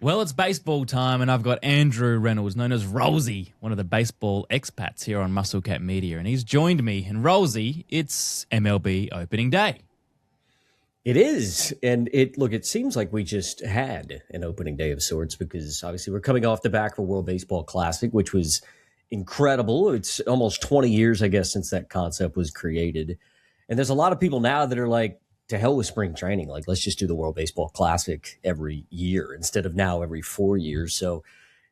Well, it's baseball time, and I've got Andrew Reynolds, known as Rollsy, one of the baseball expats here on Musclecat Media, and he's joined me. And Rollsy, it's MLB Opening Day. It is. And it seems like we just had an opening day of sorts because obviously we're coming off the back of a World Baseball Classic, which was incredible. It's almost 20 years, I guess, since that concept was created. And there's a lot of people now that are like, to hell with spring training. Like, let's just do the World Baseball Classic every year instead of now every 4 years. So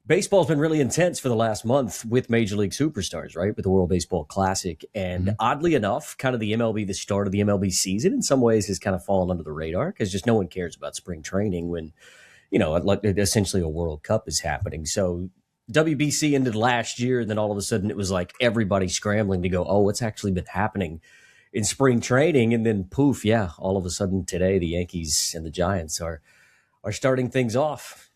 baseball's been really intense for the last month with Major League superstars, right? With the World Baseball Classic. And oddly enough, kind of the start of the MLB season in some ways has kind of fallen under the radar because just no one cares about spring training when, essentially a World Cup is happening. So WBC ended last year, and then all of a sudden it was like everybody scrambling to go, oh, what's actually been happening in spring training? And then poof, yeah, all of a sudden today the Yankees and the Giants are starting things off.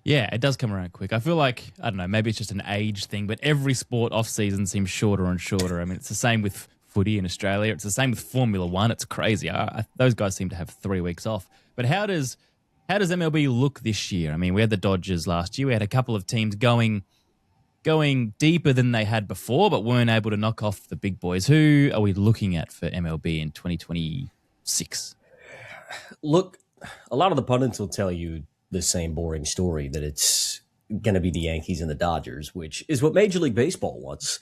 Yeah, it does come around quick. I feel like, I don't know, maybe it's just an age thing, but every sport off-season seems shorter and shorter. I mean, it's the same with footy in Australia. It's the same with Formula One. It's crazy. Those guys seem to have 3 weeks off. But how does MLB look this year? I mean, we had the Dodgers last year. We had a couple of teams going deeper than they had before, but weren't able to knock off the big boys. Who are we looking at for MLB in 2026? Look, a lot of the pundits will tell you the same boring story that it's going to be the Yankees and the Dodgers, which is what Major League Baseball wants.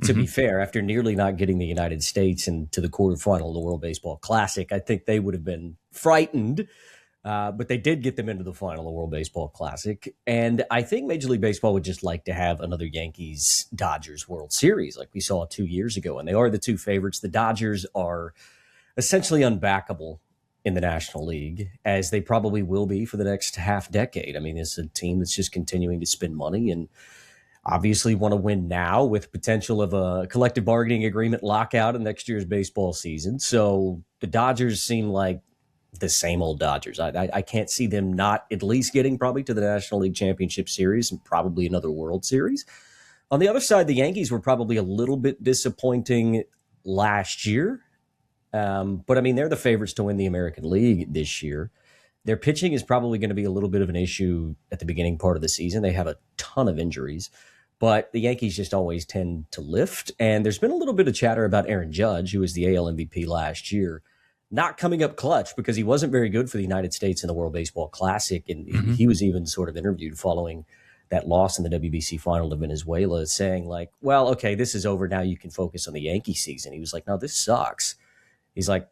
To be fair, after nearly not getting the United States into the quarterfinal of the World Baseball Classic, I think they would have been frightened. But they did get them into the final of the World Baseball Classic. And I think Major League Baseball would just like to have another Yankees-Dodgers World Series like we saw 2 years ago. And they are the two favorites. The Dodgers are essentially unbackable in the National League, as they probably will be for the next half decade. I mean, it's a team that's just continuing to spend money and obviously want to win now with potential of a collective bargaining agreement lockout in next year's baseball season. So the Dodgers seem like the same old Dodgers. I can't see them not at least getting probably to the National League Championship Series and probably another World Series. On the other side, the Yankees were probably a little bit disappointing last year. But I mean, they're the favorites to win the American League this year. Their pitching is probably going to be a little bit of an issue at the beginning part of the season. They have a ton of injuries, but the Yankees just always tend to lift. And there's been a little bit of chatter about Aaron Judge, who was the AL MVP last year, not coming up clutch because he wasn't very good for the United States in the World Baseball Classic. And he was even sort of interviewed following that loss in the WBC final to Venezuela, saying like, well, okay, this is over now. You can focus on the Yankee season. He was like, no, this sucks. He's like,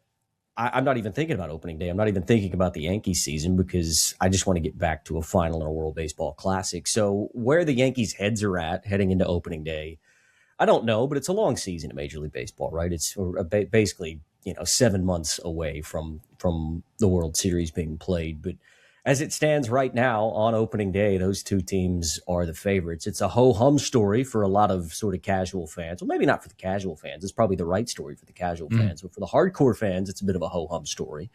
I'm not even thinking about opening day. I'm not even thinking about the Yankee season because I just want to get back to a final in a World Baseball Classic. So where the Yankees' heads are at heading into opening day, I don't know, but it's a long season in Major League Baseball, right? It's basically 7 months away from the World Series being played. But as it stands right now on opening day, those two teams are the favorites. It's a ho-hum story for a lot of sort of casual fans. Well, maybe not for the casual fans. It's probably the right story for the casual fans. But for the hardcore fans, it's a bit of a ho-hum story.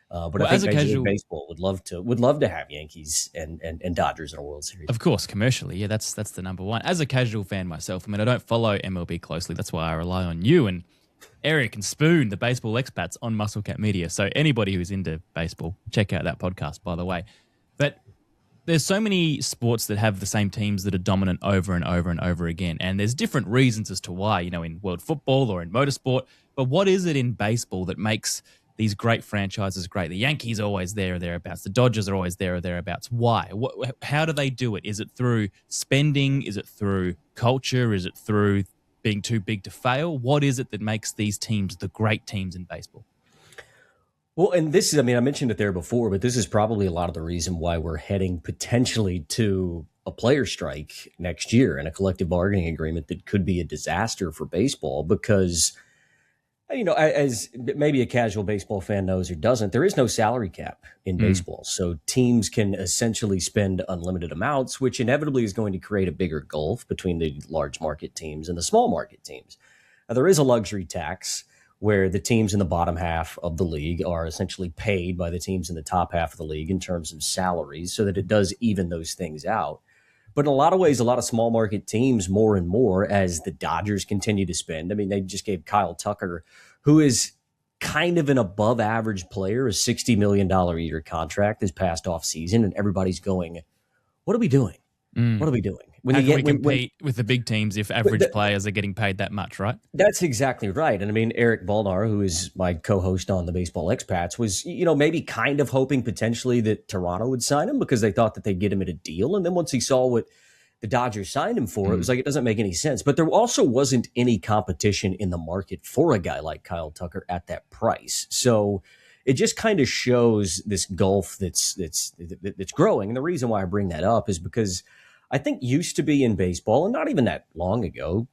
But I think Major League Baseball would love to have Yankees and Dodgers in a World Series. Of course, commercially, yeah, that's the number one. As a casual fan myself, I mean, I don't follow MLB closely. That's why I rely on you and Eric and Spoon, the Baseball Expats on Musclecat Media. So anybody who's into baseball, check out that podcast, by the way. But there's so many sports that have the same teams that are dominant over and over and over again. And there's different reasons as to why, in world football or in motorsport. But what is it in baseball that makes these great franchises great? The Yankees are always there or thereabouts. The Dodgers are always there or thereabouts. Why? How do they do it? Is it through spending? Is it through culture? Is it through being too big to fail? What is it that makes these teams the great teams in baseball? Well, and this is, I mentioned it there before, but this is probably a lot of the reason why we're heading potentially to a player strike next year and a collective bargaining agreement that could be a disaster for baseball because, as maybe a casual baseball fan knows or doesn't, there is no salary cap in baseball. So teams can essentially spend unlimited amounts, which inevitably is going to create a bigger gulf between the large market teams and the small market teams. Now, there is a luxury tax where the teams in the bottom half of the league are essentially paid by the teams in the top half of the league in terms of salaries so that it does even those things out. But in a lot of ways, a lot of small market teams more and more as the Dodgers continue to spend. I mean, they just gave Kyle Tucker, who is kind of an above average player, a $60 million a year contract this past off season, and everybody's going, what are we doing? What are we doing? How can we compete with the big teams if average players are getting paid that much, right? That's exactly right. And I mean, Eric Balnar, who is my co-host on the Baseball Expats, was, maybe kind of hoping potentially that Toronto would sign him because they thought that they'd get him at a deal. And then once he saw what the Dodgers signed him for, it was like, it doesn't make any sense. But there also wasn't any competition in the market for a guy like Kyle Tucker at that price. So it just kind of shows this gulf that's growing. And the reason why I bring that up is because I think used to be in baseball, and not even that long ago,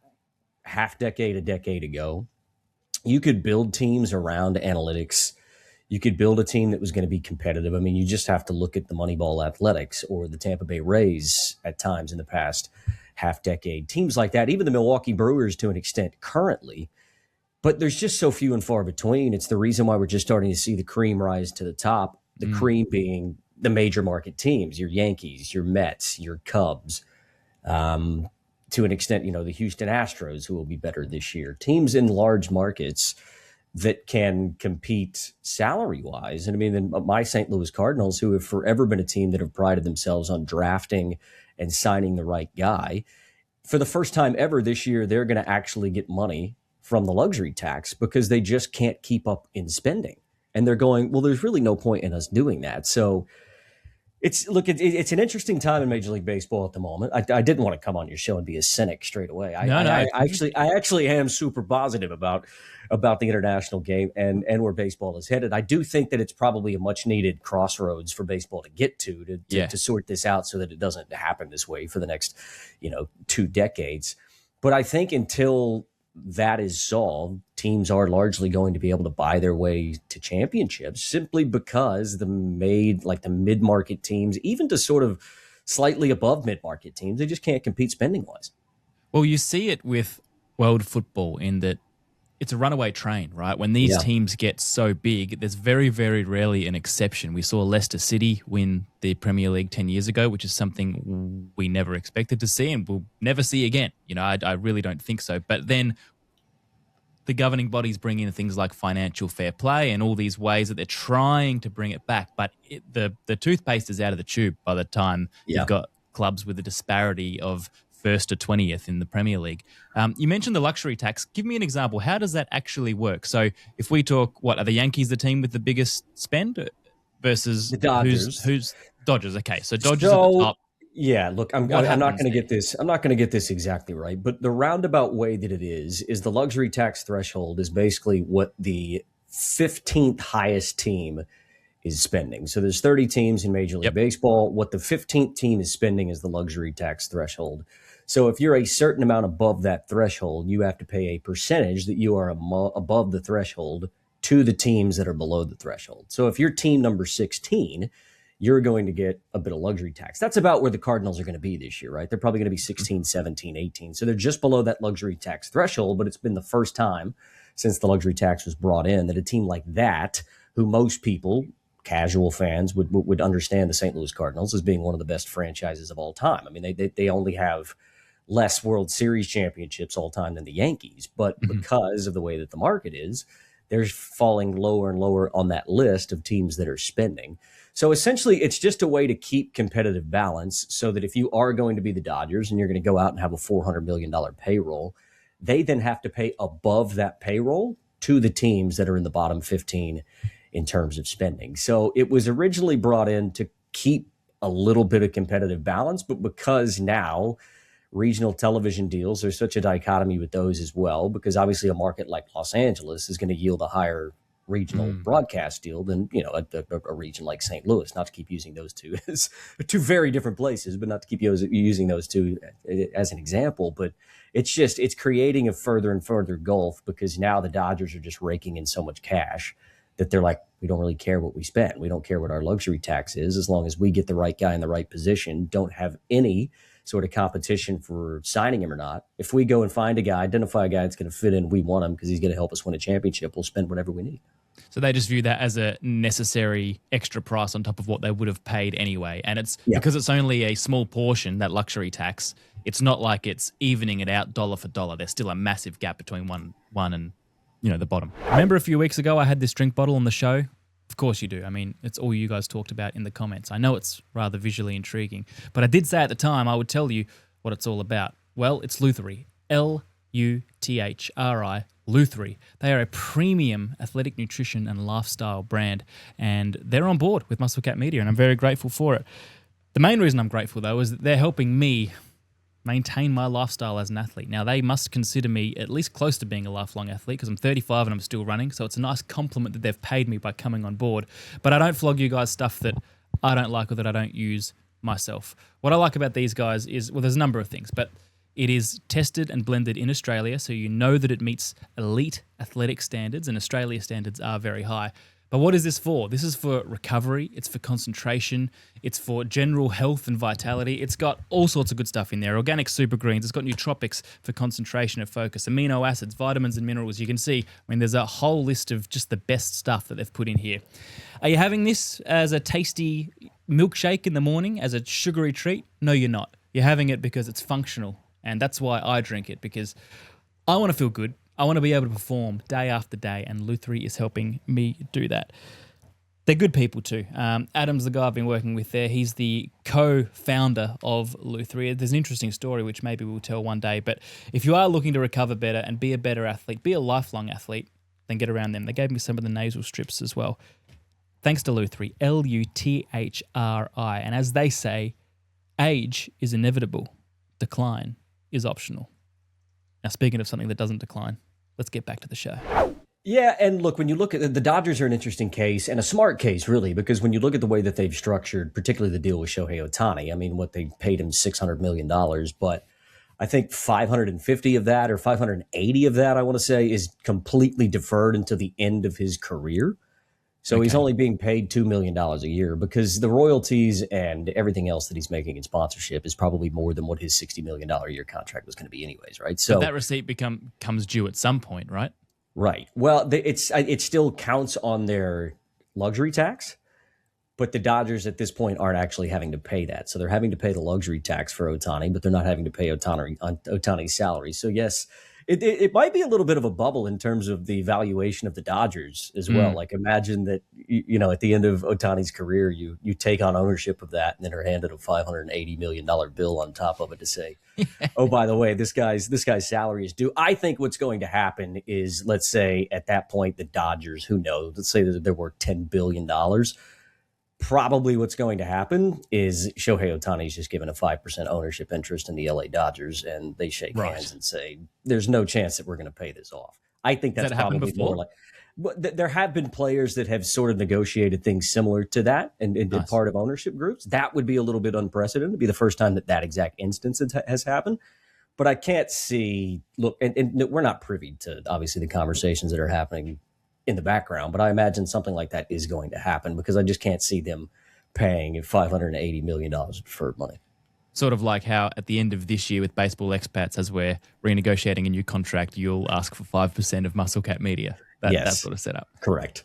a decade ago, you could build teams around analytics. You could build a team that was going to be competitive. I mean, you just have to look at the Moneyball Athletics or the Tampa Bay Rays at times in the past half decade. Teams like that, even the Milwaukee Brewers to an extent currently, but there's just so few and far between. It's the reason why we're just starting to see the cream rise to the top, the cream being the major market teams, your Yankees, your Mets, your Cubs, to an extent, the Houston Astros, who will be better this year. Teams in large markets that can compete salary-wise. And I mean, then my St. Louis Cardinals, who have forever been a team that have prided themselves on drafting and signing the right guy, for the first time ever this year, they're going to actually get money from the luxury tax because they just can't keep up in spending. And they're going, well, there's really no point in us doing that. So it's an interesting time in Major League Baseball at the moment. I didn't want to come on your show and be a cynic straight away. I actually am super positive about the international game and where baseball is headed. I do think that it's probably a much needed crossroads for baseball to get to sort this out so that it doesn't happen this way for the next 2 decades. But I think until that is solved, teams are largely going to be able to buy their way to championships simply because the mid-market teams, even to sort of slightly above mid-market teams, they just can't compete spending-wise. Well, you see it with world football in that it's a runaway train, right? When these teams get so big, there's very, very rarely an exception. We saw Leicester City win the Premier League 10 years ago, which is something we never expected to see and we'll never see again. I really don't think so. But then the governing bodies bring in things like financial fair play and all these ways that they're trying to bring it back. But the toothpaste is out of the tube by the time you've got clubs with a disparity of 1st to 20th in the Premier League. You mentioned the luxury tax. Give me an example. How does that actually work? So if we talk, are the Yankees the team with the biggest spend versus the Dodgers? Who's Dodgers? Okay, so Dodgers at the top. Yeah, look, I'm not going to get this. I'm not going to get this exactly right, but the roundabout way that it is the luxury tax threshold is basically what the 15th highest team is spending. So there's 30 teams in Major League Baseball. What the 15th team is spending is the luxury tax threshold. So if you're a certain amount above that threshold, you have to pay a percentage that you are above the threshold to the teams that are below the threshold. So if you're team number 16, you're going to get a bit of luxury tax. That's about where the Cardinals are going to be this year, right? They're probably going to be 16, 17, 18. So they're just below that luxury tax threshold, but it's been the first time since the luxury tax was brought in that a team like that, who most people, casual fans, would understand the St. Louis Cardinals as being one of the best franchises of all time. I mean, they only have less World Series championships all time than the Yankees, but because of the way that the market is, they're falling lower and lower on that list of teams that are spending. So essentially, it's just a way to keep competitive balance so that if you are going to be the Dodgers and you're going to go out and have a $400 million payroll, they then have to pay above that payroll to the teams that are in the bottom 15 in terms of spending. So it was originally brought in to keep a little bit of competitive balance, but because now regional television deals, there's such a dichotomy with those as well, because obviously a market like Los Angeles is going to yield a higher regional broadcast deal than a region like St. Louis. Not to keep using those two as two very different places, but not to keep using those two as an example. But it's creating a further and further gulf because now the Dodgers are just raking in so much cash that they're like, we don't really care what we spend. We don't care what our luxury tax is as long as we get the right guy in the right position, don't have any sort of competition for signing him or not. If we go and find a guy, identify a guy that's going to fit in, we want him because he's going to help us win a championship, we'll spend whatever we need. So they just view that as a necessary extra price on top of what they would have paid anyway. And it's because it's only a small portion, that luxury tax, it's not like it's evening it out dollar for dollar. There's still a massive gap between one and the bottom. Remember a few weeks ago I had this drink bottle on the show? Of course you do. I mean, it's all you guys talked about in the comments. I know it's rather visually intriguing, but I did say at the time I would tell you what it's all about. Well, it's Luthri. Luthri. Luthri. They are a premium athletic nutrition and lifestyle brand, and they're on board with MuscleCat Media, and I'm very grateful for it. The main reason I'm grateful, though, is that they're helping me maintain my lifestyle as an athlete. Now, they must consider me at least close to being a lifelong athlete because I'm 35 and I'm still running, so it's a nice compliment that they've paid me by coming on board. But I don't flog you guys stuff that I don't like or that I don't use myself. What I like about these guys is, well, there's a number of things, but it is tested and blended in Australia, so you know that it meets elite athletic standards, and Australia standards are very high. But what is this for? This is for recovery, it's for concentration, it's for general health and vitality. It's got all sorts of good stuff in there. Organic super greens, it's got nootropics for concentration and focus, amino acids, vitamins and minerals. You can see, there's a whole list of just the best stuff that they've put in here. Are you having this as a tasty milkshake in the morning, as a sugary treat? No, you're not. You're having it because it's functional, and that's why I drink it, because I want to feel good. I want to be able to perform day after day, and Luthri is helping me do that. They're good people too. Adam's the guy I've been working with there. He's the co-founder of Luthri. There's an interesting story which maybe we'll tell one day, but if you are looking to recover better and be a better athlete, be a lifelong athlete, then get around them. They gave me some of the nasal strips as well. Thanks to Luthri, Luthri. And as they say, age is inevitable, decline is optional. Now, speaking of something that doesn't decline, let's get back to the show. Yeah, and look, when you look at the Dodgers are an interesting case, and a smart case, really, because when you look at the way that they've structured, particularly the deal with Shohei Ohtani, what they paid him $600 million, but I think 550 of that, or 580 of that, I want to say, is completely deferred until the end of his career. So He's only being paid $2 million a year, because the royalties and everything else that he's making in sponsorship is probably more than what his $60 million a year contract was going to be anyways, right? So but that receipt comes due at some point, right? Right. Well, it still counts on their luxury tax, but the Dodgers at this point aren't actually having to pay that. So they're having to pay the luxury tax for Ohtani, but they're not having to pay Ohtani's salary. So yes, it might be a little bit of a bubble in terms of the valuation of the Dodgers as well. Like, imagine that, at the end of Ohtani's career, you take on ownership of that and then are handed a $580 million bill on top of it to say, oh, by the way, this guy's salary is due. I think what's going to happen is, let's say at that point, the Dodgers, who knows, let's say that they're worth $10 billion. Probably what's going to happen is Shohei Ohtani's just given a 5% ownership interest in the LA Dodgers, and they shake hands and say, there's no chance that we're going to pay this off. I think that's probably more like, there have been players that have sort of negotiated things similar to that and been part of ownership groups. That would be a little bit unprecedented. It'd be the first time that exact instance has happened. But I can't see, and we're not privy to obviously the conversations that are happening in the background, but I imagine something like that is going to happen, because I just can't see them paying $580 million of deferred money. Sort of like how at the end of this year with Baseball Expats, as we're renegotiating a new contract, you'll ask for 5% of MuscleCat Media. That sort of setup. Correct.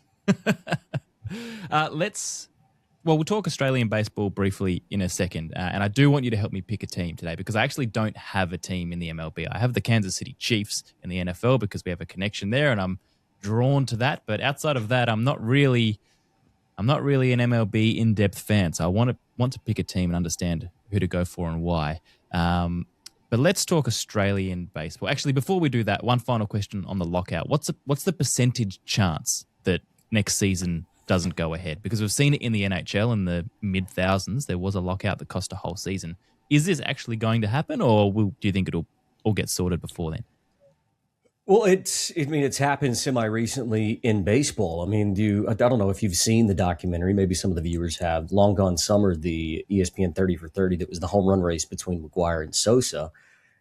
We'll talk Australian baseball briefly in a second, and I do want you to help me pick a team today, because I actually don't have a team in the MLB. I have the Kansas City Chiefs in the NFL because we have a connection there, and I'm drawn to that. But outside of that, I'm not really an MLB in-depth fan. So I want to pick a team and understand who to go for and why. But let's talk Australian baseball. Actually, before we do that, one final question on the lockout. What's the percentage chance that next season doesn't go ahead? Because we've seen it in the NHL in the mid-thousands. There was a lockout that cost a whole season. Is this actually going to happen, or do you think it'll all get sorted before then? Well, it's happened semi-recently in baseball. I don't know if you've seen the documentary. Maybe some of the viewers have. Long Gone Summer, the ESPN 30 for 30, that was the home run race between McGwire and Sosa.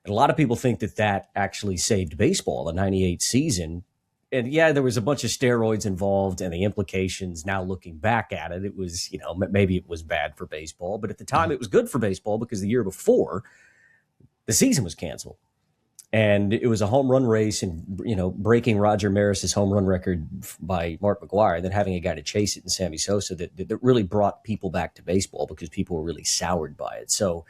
And a lot of people think that actually saved baseball, the 98 season. And yeah, there was a bunch of steroids involved, and the implications now looking back at it, it was, maybe it was bad for baseball. But at the time, it was good for baseball, because the year before, the season was canceled. And it was a home run race, and, breaking Roger Maris's home run record by Mark McGwire, and then having a guy to chase it in Sammy Sosa that really brought people back to baseball, because people were really soured by it. So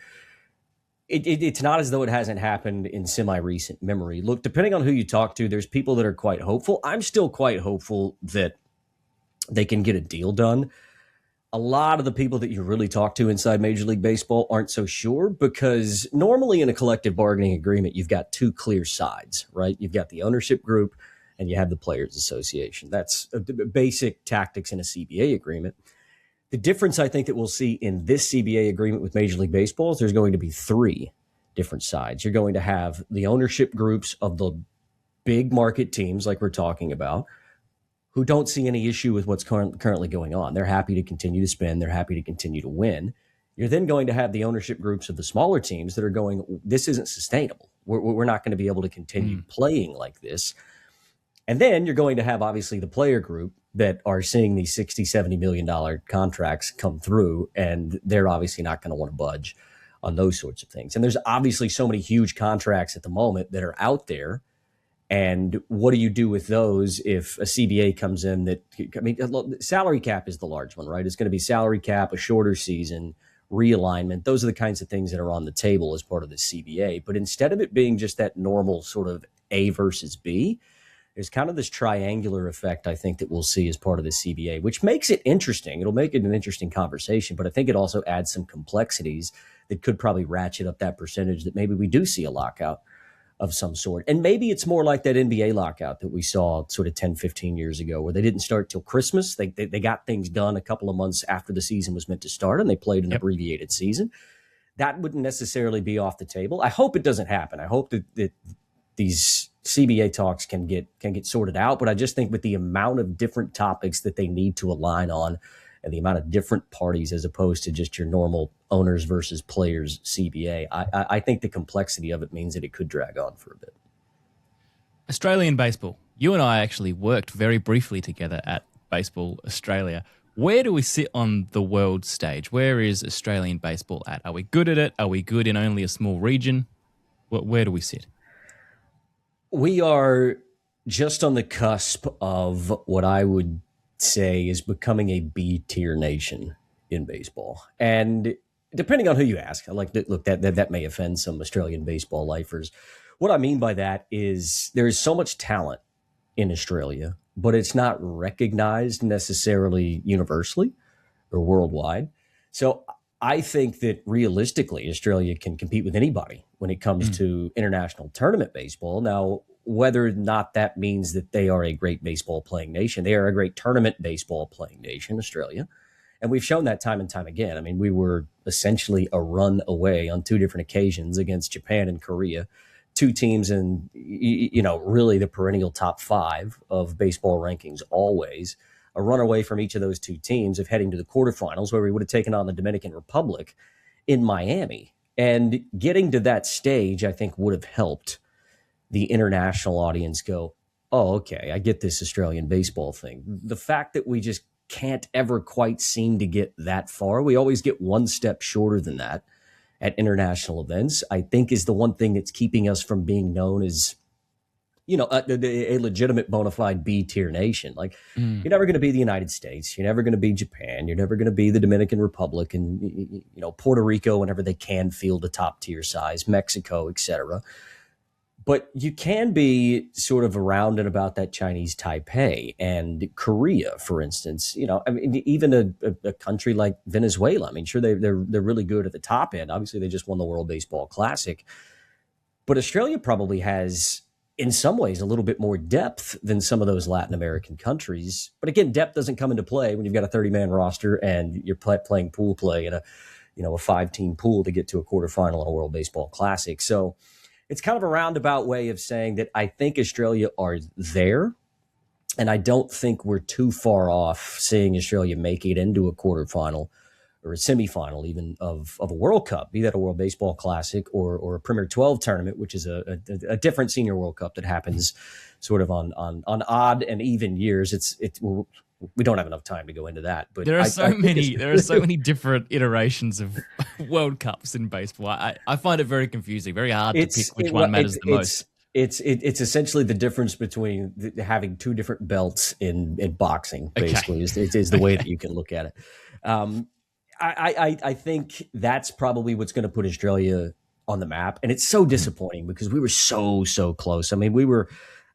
It's not as though it hasn't happened in semi-recent memory. Look, depending on who you talk to, there's people that are quite hopeful. I'm still quite hopeful that they can get a deal done. A lot of the people that you really talk to inside Major League Baseball aren't so sure, because normally in a collective bargaining agreement, you've got two clear sides, right? You've got the ownership group and you have the Players Association. That's basic tactics in a CBA agreement. The difference I think that we'll see in this CBA agreement with Major League Baseball is there's going to be three different sides. You're going to have the ownership groups of the big market teams like we're talking about, who don't see any issue with what's currently going on. They're happy to continue to spend. They're happy to continue to win. You're then going to have the ownership groups of the smaller teams that are going, this isn't sustainable. We're not going to be able to continue playing like this. And then you're going to have, obviously, the player group that are seeing these $60, $70 million contracts come through, and they're obviously not going to want to budge on those sorts of things. And there's obviously so many huge contracts at the moment that are out there. And what do you do with those if a CBA comes in that, I mean, salary cap is the large one, right? It's going to be salary cap, a shorter season, realignment. Those are the kinds of things that are on the table as part of the CBA. But instead of it being just that normal sort of A versus B, there's kind of this triangular effect, I think, that we'll see as part of the CBA, which makes it interesting. It'll make it an interesting conversation, but I think it also adds some complexities that could probably ratchet up that percentage that maybe we do see a lockout of some sort. And maybe it's more like that NBA lockout that we saw sort of 10, 15 years ago, where they didn't start till Christmas. They got things done a couple of months after the season was meant to start, and they played an abbreviated season. That wouldn't necessarily be off the table. I hope it doesn't happen. I hope that these CBA talks can get sorted out. But I just think with the amount of different topics that they need to align on and the amount of different parties as opposed to just your normal owners versus players CBA, I think the complexity of it means that it could drag on for a bit. Australian baseball. You and I actually worked very briefly together at Baseball Australia. Where do we sit on the world stage? Where is Australian baseball at? Are we good at it? Are we good in only a small region? Where do we sit? We are just on the cusp of what I would say is becoming a B-tier nation in baseball. And depending on who you ask, that may offend some Australian baseball lifers. What I mean by that is there is so much talent in Australia, but it's not recognized necessarily universally or worldwide. So I think that realistically, Australia can compete with anybody when it comes to international tournament baseball. Now, whether or not that means that they are a great baseball playing nation, they are a great tournament baseball playing nation, Australia. And we've shown that time and time again. I mean, we were essentially a run away on two different occasions against Japan and Korea, two teams in, really the perennial top five of baseball rankings always. A run away from each of those two teams of heading to the quarterfinals, where we would have taken on the Dominican Republic in Miami. And getting to that stage, I think, would have helped the international audience go, oh, okay, I get this Australian baseball thing. The fact that we just can't ever quite seem to get that far, we always get one step shorter than that at international events, I think is the one thing that's keeping us from being known as, a legitimate bona fide B-tier nation. Like, you're never going to be the United States. You're never going to be Japan. You're never going to be the Dominican Republic and, Puerto Rico whenever they can field a top-tier size, Mexico, etc. But you can be sort of around and about that Chinese Taipei and Korea, for instance. Even a country like Venezuela. I mean, sure, they're really good at the top end. Obviously, they just won the World Baseball Classic. But Australia probably has, in some ways, a little bit more depth than some of those Latin American countries. But again, depth doesn't come into play when you've got a 30-man roster and you're playing pool play in a 5-team pool to get to a quarterfinal in a World Baseball Classic. So it's kind of a roundabout way of saying that I think Australia are there, and I don't think we're too far off seeing Australia make it into a quarterfinal or a semifinal even of a World Cup, be that a World Baseball Classic or a Premier 12 tournament, which is a different senior World Cup that happens sort of on odd and even years. We don't have enough time to go into that, but there are so many different iterations of World Cups in baseball. I find it very confusing, very hard to pick which one matters the most. It's essentially the difference between having two different belts in boxing, basically, is the way that you can look at it. I think that's probably what's going to put Australia on the map. And it's so disappointing because we were so close. I mean, we were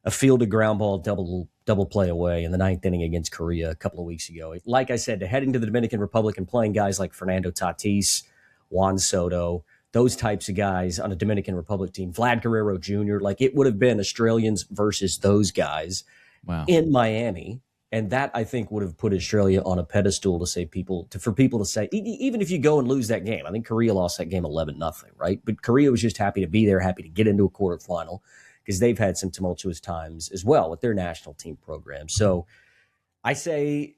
a fielded ground ball double play away in the ninth inning against Korea a couple of weeks ago. Like I said, heading to the Dominican Republic and playing guys like Fernando Tatis, Juan Soto, those types of guys on a Dominican Republic team, Vlad Guerrero Jr., like it would have been Australians versus those guys in Miami. And that, I think, would have put Australia on a pedestal for people to say, even if you go and lose that game. I think Korea lost that game 11-0, right? But Korea was just happy to be there, happy to get into a quarterfinal because they've had some tumultuous times as well with their national team program. So I say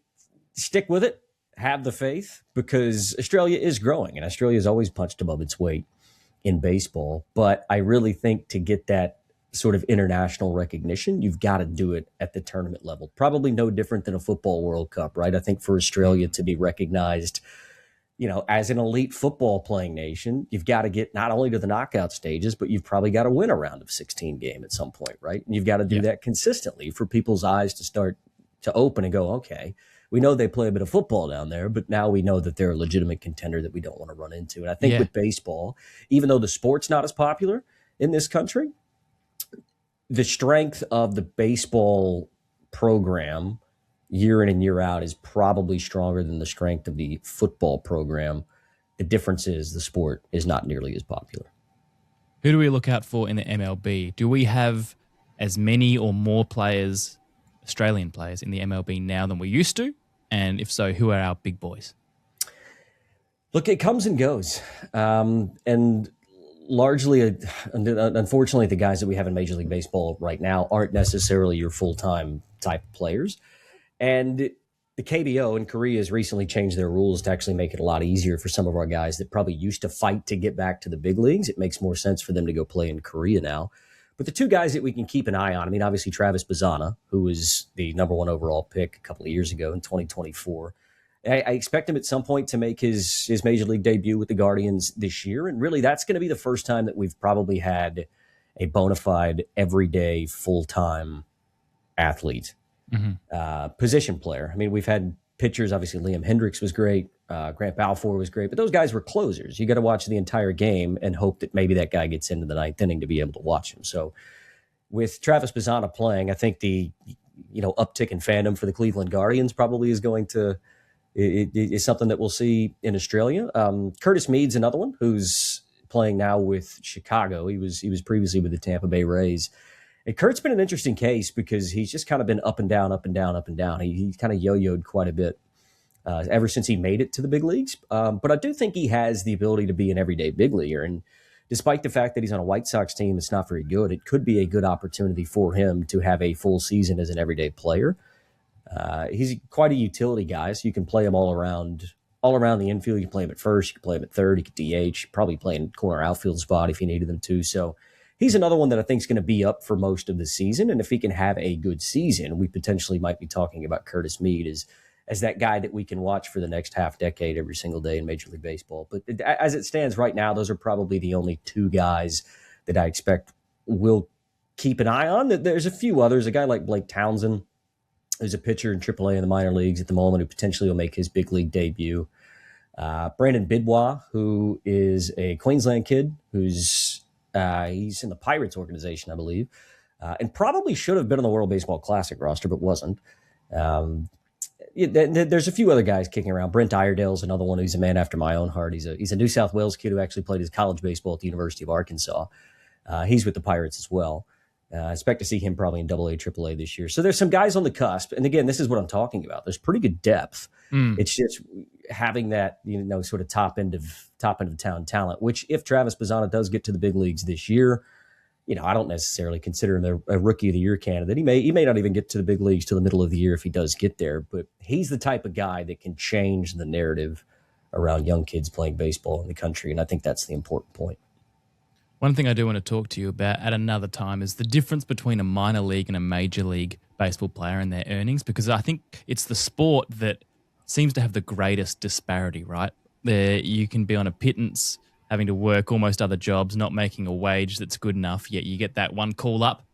stick with it, have the faith, because Australia is growing, and Australia has always punched above its weight in baseball. But I really think to get that sort of international recognition, you've got to do it at the tournament level. Probably no different than a football World Cup, right? I think for Australia to be recognized, as an elite football playing nation, you've got to get not only to the knockout stages, but you've probably got to win a round of 16 game at some point, right? And you've got to do that consistently for people's eyes to start to open and go, okay, we know they play a bit of football down there, but now we know that they're a legitimate contender that we don't want to run into. And I think with baseball, even though the sport's not as popular in this country, the strength of the baseball program year in and year out is probably stronger than the strength of the football program. The difference is the sport is not nearly as popular. Who do we look out for in the MLB? Do we have as many or more players, Australian players, in the MLB now than we used to? And if so, who are our big boys? Look, it comes and goes. And largely, unfortunately, the guys that we have in Major League Baseball right now aren't necessarily your full-time type of players. And the KBO in Korea has recently changed their rules to actually make it a lot easier for some of our guys that probably used to fight to get back to the big leagues. It makes more sense for them to go play in Korea now. But the two guys that we can keep an eye on, I mean, obviously Travis Bazzana, who was the number one overall pick a couple of years ago in 2024. I expect him at some point to make his Major League debut with the Guardians this year. And really, that's going to be the first time that we've probably had a bona fide, everyday, full-time athlete, position player. I mean, we've had pitchers. Obviously, Liam Hendricks was great. Grant Balfour was great. But those guys were closers. You got to watch the entire game and hope that maybe that guy gets into the ninth inning to be able to watch him. So with Travis Bazzana playing, I think the uptick in fandom for the Cleveland Guardians probably is going to – it is something that we'll see in Australia. Curtis Mead's another one who's playing now with Chicago. He was previously with the Tampa Bay Rays. And Curt's been an interesting case because he's just kind of been up and down, up and down, up and down. He kind of yo-yoed quite a bit ever since he made it to the big leagues. But I do think he has the ability to be an everyday big leaguer. And despite the fact that he's on a White Sox team that's not very good, it could be a good opportunity for him to have a full season as an everyday player. He's quite a utility guy, so you can play him all around the infield. You can play him at first, you can play him at third, you can DH, probably play in corner outfield spot if you needed him to. So he's another one that I think is going to be up for most of the season. And if he can have a good season, we potentially might be talking about Curtis Mead as that guy that we can watch for the next half decade every single day in Major League Baseball. But as it stands right now, those are probably the only two guys that I expect will keep an eye on. There's a few others, a guy like Blake Townsend, who's a pitcher in AAA in the minor leagues at the moment, who potentially will make his big league debut. Brandon Bidwell, who is a Queensland kid, he's in the Pirates organization, I believe, and probably should have been on the World Baseball Classic roster, but wasn't. There's a few other guys kicking around. Brent Iredale's another one who's a man after my own heart. He's a New South Wales kid who actually played his college baseball at the University of Arkansas. He's with the Pirates as well. I expect to see him probably in AA, AAA this year. So there's some guys on the cusp. And again, this is what I'm talking about. There's pretty good depth. It's just having that, sort of top end of town talent, which if Travis Bazzana does get to the big leagues this year, I don't necessarily consider him a rookie of the year candidate. He may not even get to the big leagues till the middle of the year if he does get there, but he's the type of guy that can change the narrative around young kids playing baseball in the country. And I think that's the important point. One thing I do want to talk to you about at another time is the difference between a minor league and a major league baseball player and their earnings, because I think it's the sport that seems to have the greatest disparity, right? There you can be on a pittance, having to work almost other jobs, not making a wage that's good enough, yet you get that one call up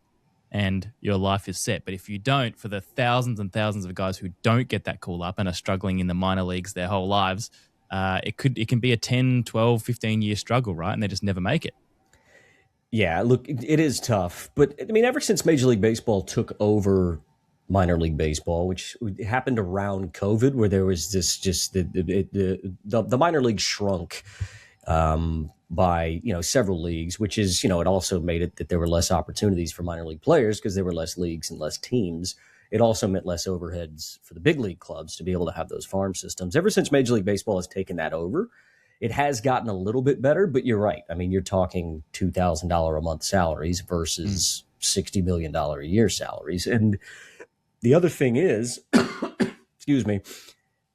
and your life is set. But if you don't, for the thousands and thousands of guys who don't get that call up and are struggling in the minor leagues their whole lives, it can be a 10, 12, 15-year struggle, right? And they just never make it. Yeah, look, it is tough, but I mean, ever since Major League Baseball took over minor league baseball, which happened around COVID, where there was this just the minor league shrunk by several leagues, which is it also made it that there were less opportunities for minor league players because there were less leagues and less teams. It also meant less overheads for the big league clubs to be able to have those farm systems. Ever since Major League Baseball has taken that over, it has gotten a little bit better, but you're right. I mean, you're talking $2,000 a month salaries versus $60 million a year salaries. And the other thing is, excuse me,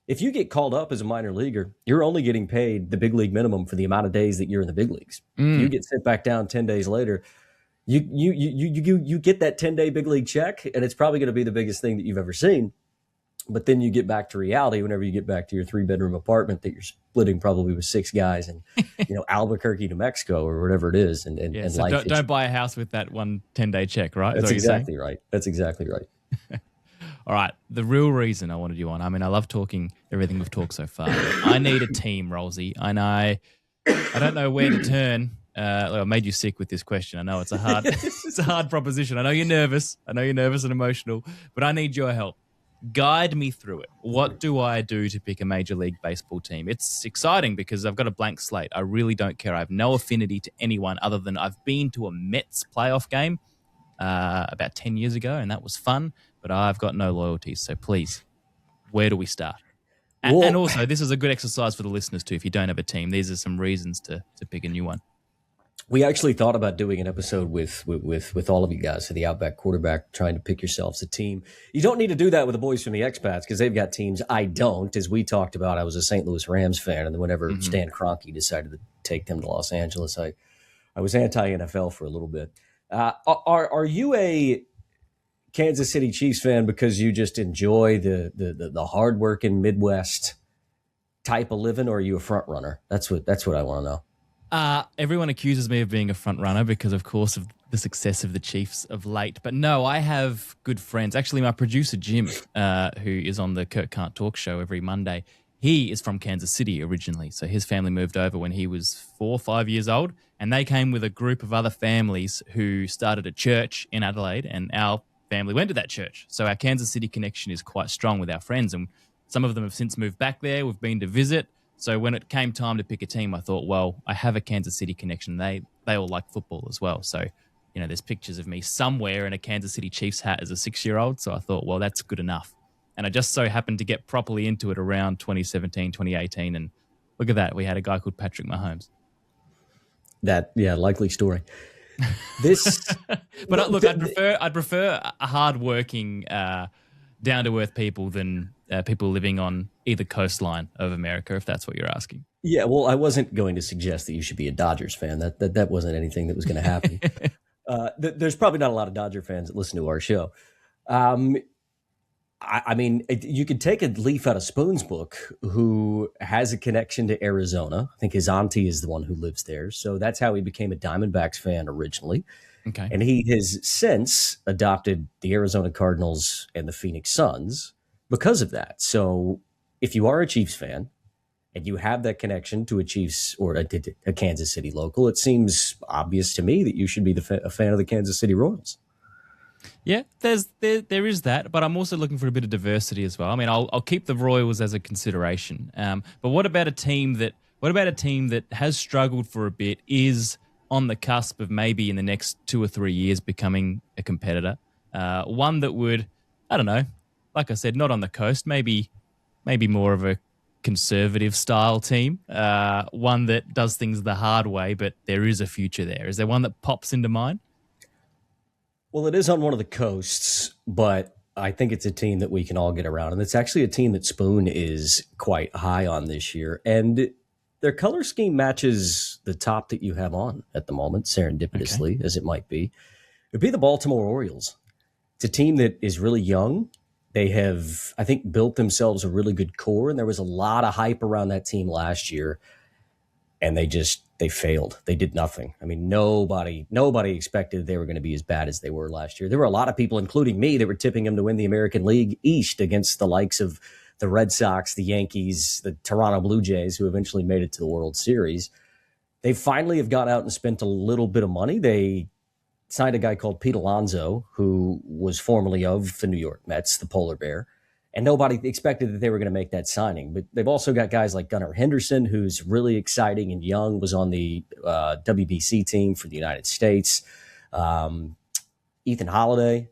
if you get called up as a minor leaguer, you're only getting paid the big league minimum for the amount of days that you're in the big leagues. If you get sent back down 10 days later, you get that 10-day big league check, and it's probably going to be the biggest thing that you've ever seen. But then you get back to reality whenever you get back to your 3-bedroom apartment that you're splitting probably with 6 guys in, Albuquerque, New Mexico, or whatever it is. And so life don't buy a house with that one 10-day check, right? That's exactly right. That's exactly right. All right. The real reason I wanted you on, I mean, I love talking everything we've talked so far. I need a team, Rolsey, and I don't know where to turn. I made you sick with this question. I know it's a hard proposition. I know you're nervous. and emotional, but I need your help. Guide me through it. What do I do to pick a Major League Baseball team? It's exciting because I've got a blank slate. I really don't care. I have no affinity to anyone other than I've been to a Mets playoff game about 10 years ago, and that was fun, but I've got no loyalties. So please, where do we start? And also, this is a good exercise for the listeners too. If you don't have a team, these are some reasons to pick a new one. We actually thought about doing an episode with all of you guys for the Outback Quarterback, trying to pick yourselves a team. You don't need to do that with the boys from the Expats because they've got teams. I don't. As we talked about, I was a St. Louis Rams fan, and then whenever Stan Kroenke decided to take them to Los Angeles, I was anti-NFL for a little bit. Are you a Kansas City Chiefs fan because you just enjoy the hardworking Midwest type of living, or are you a front runner? That's what I want to know. Everyone accuses me of being a front runner because, of course, of the success of the Chiefs of late. But no, I have good friends. Actually, my producer, Jim, who is on the Curt Can't Talk show every Monday, he is from Kansas City originally. So his family moved over when he was 4 or 5 years old. And they came with a group of other families who started a church in Adelaide. And our family went to that church. So our Kansas City connection is quite strong with our friends. And some of them have since moved back there. We've been to visit. So when it came time to pick a team, I thought, well, I have a Kansas City connection. They all like football as well. So, there's pictures of me somewhere in a Kansas City Chiefs hat as a 6-year-old. So I thought, well, that's good enough. And I just so happened to get properly into it around 2017, 2018. And look at that. We had a guy called Patrick Mahomes. Likely story. This, but look, I'd prefer a hardworking, down-to-earth people than people living on either coastline of America, if that's what you're asking. Yeah, well, I wasn't going to suggest that you should be a Dodgers fan. That wasn't anything that was going to happen. There's probably not a lot of Dodger fans that listen to our show. I mean, you could take a leaf out of Spoon's book, who has a connection to Arizona. I think his auntie is the one who lives there. So that's how he became a Diamondbacks fan originally. Okay. And he has since adopted the Arizona Cardinals and the Phoenix Suns because of that. So if you are a Chiefs fan and you have that connection to a Chiefs or a Kansas City local, it seems obvious to me that you should be a fan of the Kansas City Royals. Yeah, there is that, but I'm also looking for a bit of diversity as well. I mean, I'll keep the Royals as a consideration. But what about a team that has struggled for a bit, is on the cusp of maybe in the next 2 or 3 years becoming a competitor? One that would, I don't know, like I said, not on the coast, maybe more of a conservative style team, one that does things the hard way, but there is a future there. Is there one that pops into mind? Well, it is on one of the coasts, but I think it's a team that we can all get around. And it's actually a team that Spoon is quite high on this year. And their color scheme matches the top that you have on at the moment, serendipitously, as it might be. It would be the Baltimore Orioles. It's a team that is really young. They have, I think, built themselves a really good core. And there was a lot of hype around that team last year. And they failed. They did nothing. I mean, nobody expected they were going to be as bad as they were last year. There were a lot of people, including me, that were tipping them to win the American League East against the likes of the Red Sox, the Yankees, the Toronto Blue Jays, who eventually made it to the World Series. they finally have got out and spent a little bit of money. They signed a guy called Pete Alonso, who was formerly of the New York Mets, the polar bear. And nobody expected that they were going to make that signing. But they've also got guys like Gunnar Henderson, who's really exciting and young, was on the WBC team for the United States. Ethan Holiday,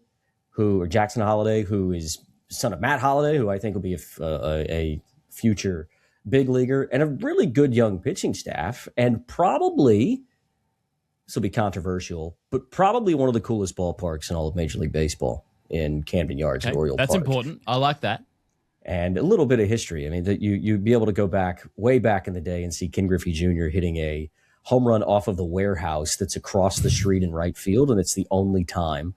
or Jackson Holiday, who is son of Matt Holiday, who I think will be a future big leaguer, and a really good young pitching staff. And probably, this will be controversial, but probably one of the coolest ballparks in all of Major League Baseball in Camden Yards at Oriole Park. That's important. I like that. And a little bit of history. I mean, that you'd be able to go back, way back in the day, and see Ken Griffey Jr. hitting a home run off of the warehouse that's across the street in right field, and it's the only time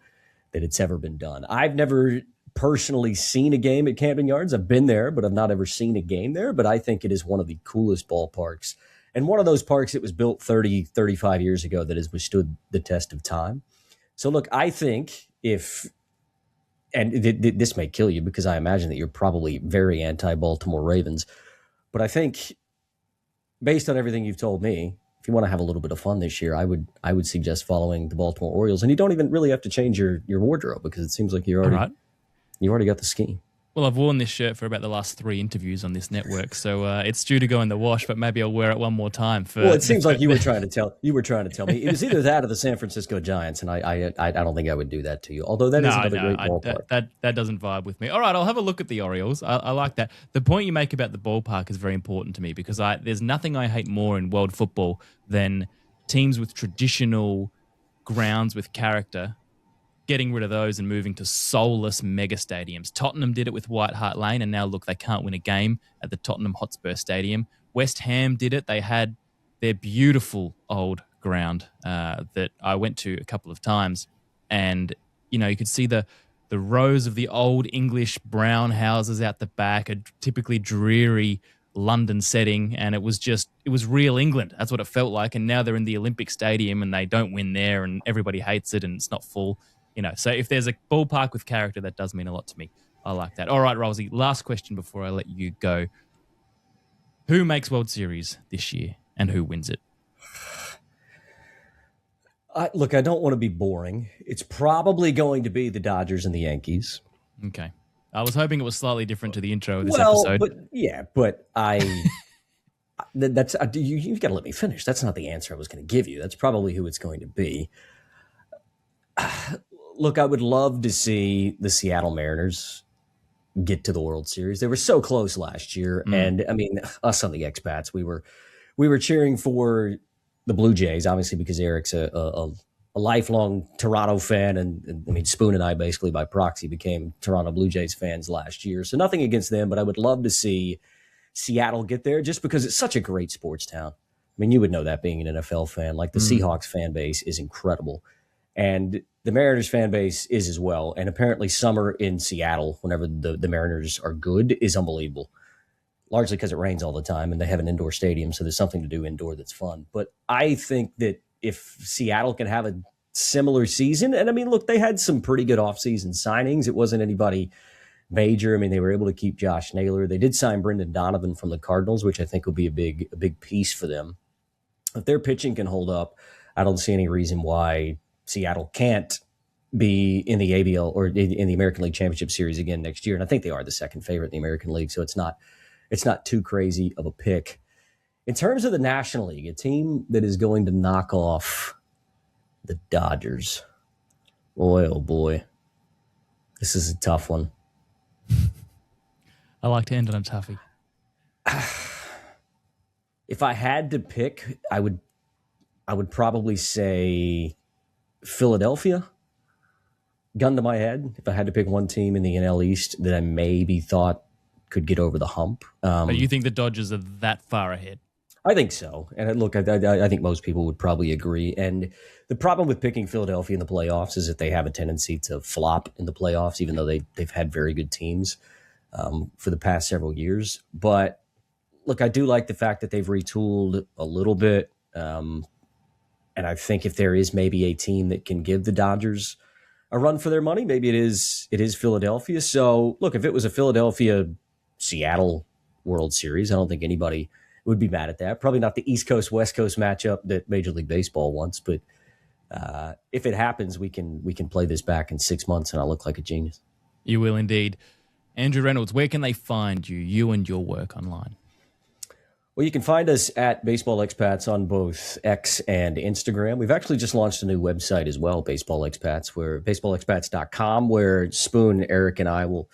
that it's ever been done. I've never personally seen a game at Camden Yards. I've been there, but I've not ever seen a game there. But I think it is one of the coolest ballparks, and one of those parks that was built 30, 35 years ago that has withstood the test of time. So, look, I think and this may kill you because I imagine that you're probably very anti-Baltimore Ravens, but I think based on everything you've told me, if you want to have a little bit of fun this year, I would suggest following the Baltimore Orioles. And you don't even really have to change your wardrobe because it seems like you already got the scheme. Well, I've worn this shirt for about the last 3 interviews on this network, so it's due to go in the wash. But maybe I'll wear it one more time. Well, it seems like you were trying to tell me it was either that or the San Francisco Giants, and I don't think I would do that to you. Although that is another great ballpark. That doesn't vibe with me. All right, I'll have a look at the Orioles. I like that. The point you make about the ballpark is very important to me because there's nothing I hate more in world football than teams with traditional grounds with character getting rid of those and moving to soulless mega stadiums. Tottenham did it with White Hart Lane, and now, look, they can't win a game at the Tottenham Hotspur Stadium. West Ham did it. They had their beautiful old ground that I went to a couple of times, and, you could see the rows of the old English brown houses out the back, a typically dreary London setting, and it was real England. That's what it felt like, and now they're in the Olympic Stadium, and they don't win there, and everybody hates it, and it's not full. So if there's a ballpark with character, that does mean a lot to me. I like that. All right, Rosie, last question before I let you go. Who makes World Series this year and who wins it? Look, I don't want to be boring. It's probably going to be the Dodgers and the Yankees. Okay. I was hoping it was slightly different to the intro of this episode. But you've got to let me finish. That's not the answer I was going to give you. That's probably who it's going to be. Look, I would love to see the Seattle Mariners get to the World Series. They were so close last year. And I mean, us on the Expats, we were cheering for the Blue Jays, obviously, because Eric's a lifelong Toronto fan. And I mean, Spoon and I basically by proxy became Toronto Blue Jays fans last year. So nothing against them, but I would love to see Seattle get there just because it's such a great sports town. I mean, you would know that being an NFL fan. Like the Seahawks fan base is incredible. And the Mariners fan base is as well. And apparently summer in Seattle, whenever the Mariners are good, is unbelievable. Largely because it rains all the time and they have an indoor stadium. So there's something to do indoor that's fun. But I think that if Seattle can have a similar season, and I mean, look, they had some pretty good offseason signings. It wasn't anybody major. I mean, they were able to keep Josh Naylor. They did sign Brendan Donovan from the Cardinals, which I think will be a big piece for them. If their pitching can hold up, I don't see any reason why Seattle can't be in the ABL or in the American League Championship Series again next year. And I think they are the second favorite in the American League. So it's not too crazy of a pick. In terms of the National League, a team that is going to knock off the Dodgers. Boy, oh boy. This is a tough one. I like to end on a toughie. If I had to pick, I would probably say Philadelphia. Gun to my head, if I had to pick one team in the NL East that I maybe thought could get over the hump. But you think the Dodgers are that far ahead? I think so. And look, I think most people would probably agree. And the problem with picking Philadelphia in the playoffs is that they have a tendency to flop in the playoffs, even though they've had very good teams for the past several years. But look, I do like the fact that they've retooled a little bit. And I think if there is maybe a team that can give the Dodgers a run for their money, maybe it is Philadelphia. So look, if it was a Philadelphia-Seattle World Series, I don't think anybody would be mad at that. Probably not the East Coast West Coast matchup that Major League Baseball wants, but if it happens, we can play this back in 6 months, and I'll look like a genius. You will indeed. Andrew Reynolds, where can they find you and your work online? Well, you can find us at Baseball Expats on both X and Instagram. We've actually just launched a new website as well, Baseball Expats, where baseballexpats.com, where Spoon, Eric, and I will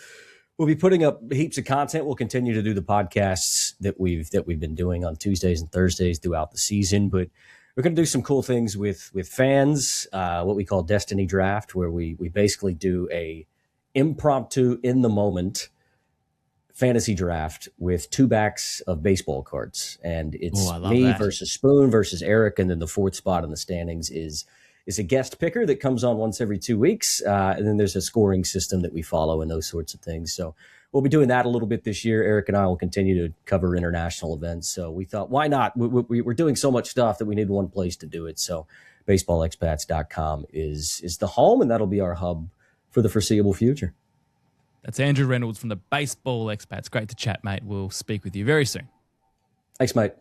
be putting up heaps of content. We'll continue to do the podcasts that we've been doing on Tuesdays and Thursdays throughout the season, but we're going to do some cool things with fans, what we call Destiny Draft, where we basically do a impromptu, in the moment fantasy draft with 2 backs of baseball cards, and it's me versus Spoon versus Eric, and then the 4th spot in the standings is a guest picker that comes on once every 2 weeks, and then there's a scoring system that we follow and those sorts of things. So we'll be doing that a little bit this year. Eric and I will continue to cover international events, so we thought, why not? We're doing so much stuff that we need one place to do it. So baseballexpats.com is the home, and that'll be our hub for the foreseeable future. That's Andrew Reynolds from the Baseball Expats. Great to chat, mate. We'll speak with you very soon. Thanks, mate.